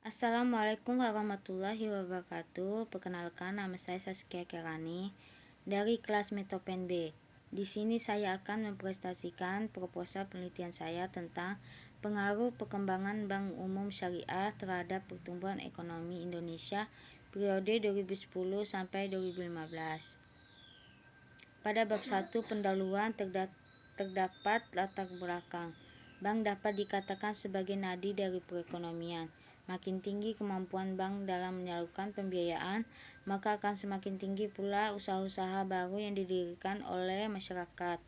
Assalamualaikum warahmatullahi wabarakatuh. Perkenalkan, nama saya Saskia Kirani dari kelas Metopen B. Di sini saya akan mempresentasikan proposal penelitian saya tentang pengaruh perkembangan Bank Umum Syariah terhadap pertumbuhan ekonomi Indonesia periode 2010 sampai 2015. Pada bab 1 pendahuluan terdapat latar belakang. Bank dapat dikatakan sebagai nadi dari perekonomian. Makin tinggi kemampuan bank dalam menyalurkan pembiayaan, maka akan semakin tinggi pula usaha-usaha baru yang didirikan oleh masyarakat.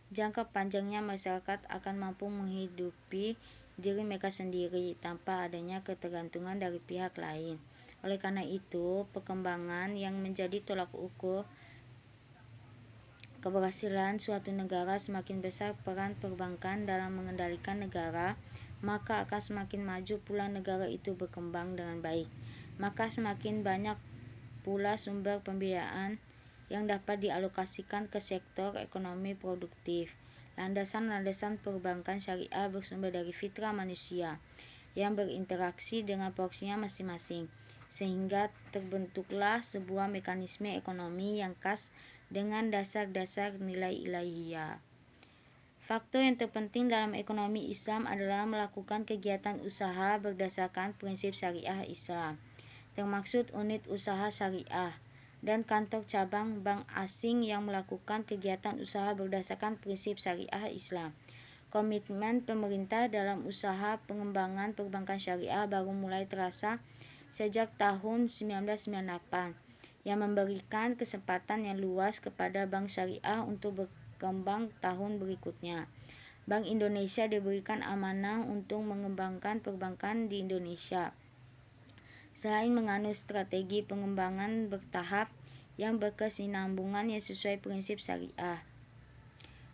Jangka panjangnya masyarakat akan mampu menghidupi diri mereka sendiri tanpa adanya ketergantungan dari pihak lain. Oleh karena itu, perkembangan yang menjadi tolak ukur keberhasilan suatu negara semakin besar peran perbankan dalam mengendalikan negara, maka akan semakin maju pula negara itu berkembang dengan baik. Maka semakin banyak pula sumber pembiayaan yang dapat dialokasikan ke sektor ekonomi produktif. Landasan-landasan perbankan syariah bersumber dari fitrah manusia yang berinteraksi dengan porsinya masing-masing, sehingga terbentuklah sebuah mekanisme ekonomi yang khas dengan dasar-dasar nilai ilahiyah. Faktor yang terpenting dalam ekonomi Islam adalah melakukan kegiatan usaha berdasarkan prinsip syariah Islam, termaksud unit usaha syariah dan kantor cabang bank asing yang melakukan kegiatan usaha berdasarkan prinsip syariah Islam. Komitmen pemerintah dalam usaha pengembangan perbankan syariah baru mulai terasa sejak tahun 1998, yang memberikan kesempatan yang luas kepada bank syariah untuk berkembang tahun berikutnya. Bank Indonesia diberikan amanah untuk mengembangkan perbankan di Indonesia. Selain menganut strategi pengembangan bertahap yang berkesinambungan yang sesuai prinsip syariah.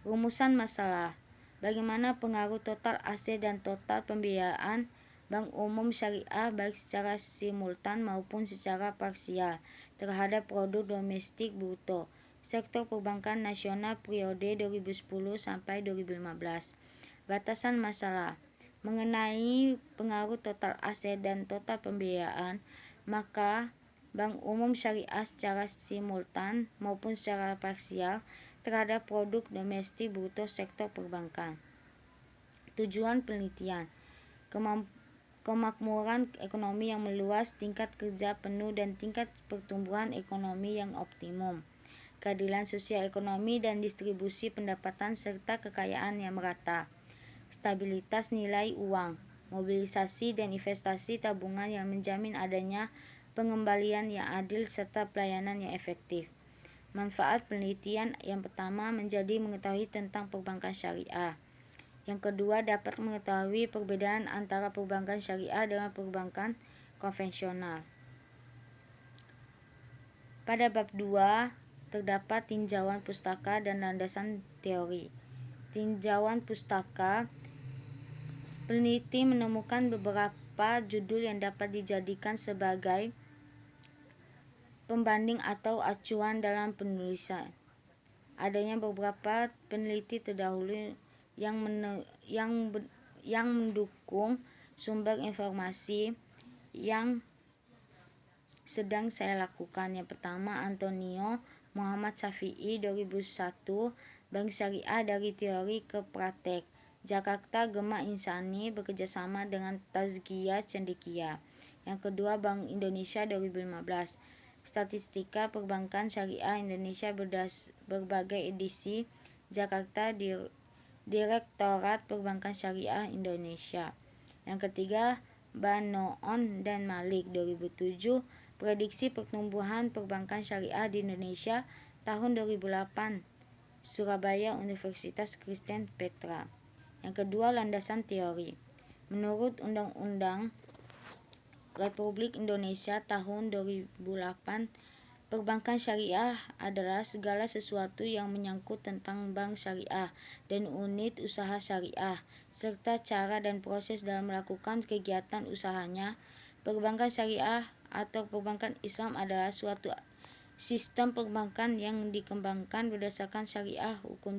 Rumusan masalah: bagaimana pengaruh total aset dan total pembiayaan Bank Umum Syariah baik secara simultan maupun secara parsial terhadap produk domestik bruto sektor perbankan nasional periode 2010 sampai 2015. Batasan masalah: mengenai pengaruh total aset dan total pembiayaan, maka Bank Umum Syariah secara simultan maupun secara parsial terhadap produk domestik bruto sektor perbankan. Tujuan penelitian: kemakmuran ekonomi yang meluas, tingkat kerja penuh dan tingkat pertumbuhan ekonomi yang optimum, keadilan sosial ekonomi dan distribusi pendapatan serta kekayaan yang merata, stabilitas nilai uang, mobilisasi dan investasi tabungan yang menjamin adanya pengembalian yang adil serta pelayanan yang efektif. Manfaat penelitian: yang pertama, menjadi mengetahui tentang perbankan syariah. Yang kedua, dapat mengetahui perbedaan antara perbankan syariah dengan perbankan konvensional. Pada bab 2 terdapat tinjauan pustaka dan landasan teori. Tinjauan pustaka: peneliti menemukan beberapa judul yang dapat dijadikan sebagai pembanding atau acuan dalam penulisan. Adanya beberapa peneliti terdahulu yang mendukung sumber informasi yang sedang saya lakukan. Yang pertama, Antonio Muhammad Syafi'i 2001, Bank Syariah dari Teori ke Praktek, Jakarta, Gema Insani bekerjasama dengan Tazkiyah Cendekia. Yang kedua, Bank Indonesia 2015, Statistika Perbankan Syariah Indonesia berbagai edisi, Jakarta, Direktorat Perbankan Syariah Indonesia. Yang ketiga, Banoon dan Malik 2007, Prediksi Pertumbuhan Perbankan Syariah di Indonesia tahun 2008, Surabaya, Universitas Kristen Petra. Yang kedua, landasan teori. Menurut Undang-Undang Republik Indonesia tahun 2008, perbankan syariah adalah segala sesuatu yang menyangkut tentang bank syariah dan unit usaha syariah, serta cara dan proses dalam melakukan kegiatan usahanya. Perbankan syariah atau perbankan Islam adalah suatu sistem perbankan yang dikembangkan berdasarkan syariah hukum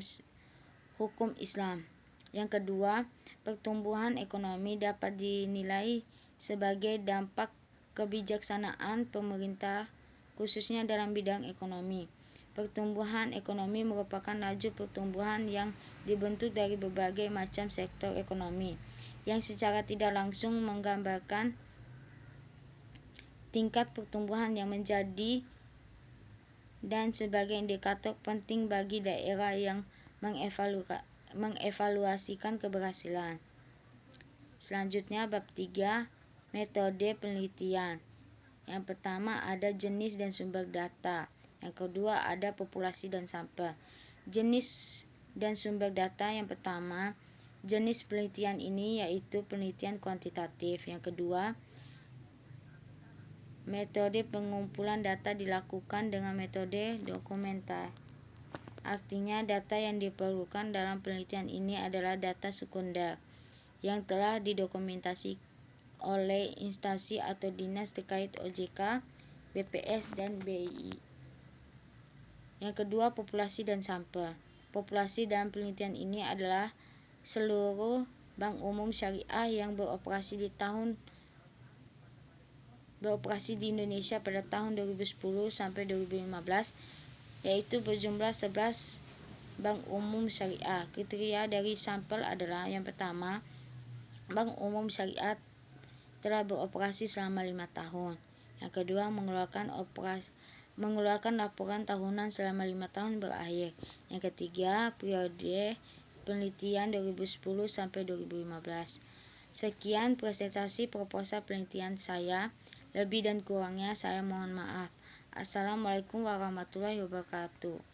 Islam. Yang kedua, pertumbuhan ekonomi dapat dinilai sebagai dampak kebijaksanaan pemerintah khususnya dalam bidang ekonomi. Pertumbuhan ekonomi merupakan laju pertumbuhan yang dibentuk dari berbagai macam sektor ekonomi, yang secara tidak langsung menggambarkan tingkat pertumbuhan yang menjadi dan sebagai indikator penting bagi daerah yang mengevaluasikan keberhasilan. Selanjutnya bab 3, metode penelitian. Yang pertama ada jenis dan sumber data. Yang kedua ada populasi dan sampel. Jenis dan sumber data yang pertama, jenis penelitian ini yaitu penelitian kuantitatif. Yang kedua, metode pengumpulan data dilakukan dengan metode dokumenter. Artinya data yang diperlukan dalam penelitian ini adalah data sekunder yang telah didokumentasi oleh instansi atau dinas terkait OJK, BPS, dan BII. Yang kedua, populasi dan sampel. Populasi dalam penelitian ini adalah seluruh bank umum syariah yang beroperasi di Indonesia pada tahun 2010 sampai 2015, yaitu berjumlah 11 bank umum syariah. Kriteria dari sampel adalah yang pertama, bank umum syariah telah beroperasi selama 5 tahun. Yang kedua, mengeluarkan laporan tahunan selama 5 tahun berakhir. Yang ketiga, periode penelitian 2010 sampai 2015. Sekian presentasi proposal penelitian saya. Lebih dan kurangnya saya mohon maaf. Assalamualaikum warahmatullahi wabarakatuh.